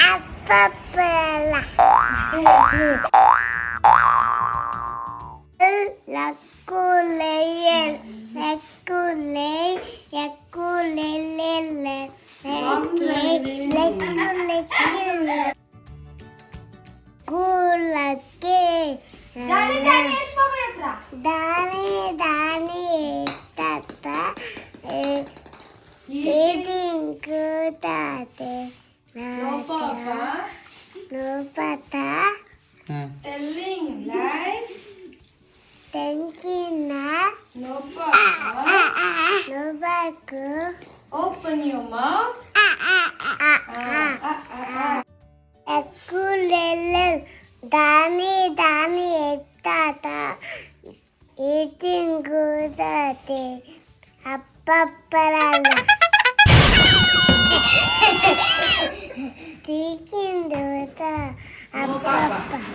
Apapala. Lakulele. Lakulele. Lakulele. Lakulele. Kulake. Dani Yeshmama Yatra. Dani tata eating kutate No papa. no pata Telling lies. thinking No papa. no baku Open your mouth. Ekulele Dani tata eating kutate apapala Tikin dota No papa.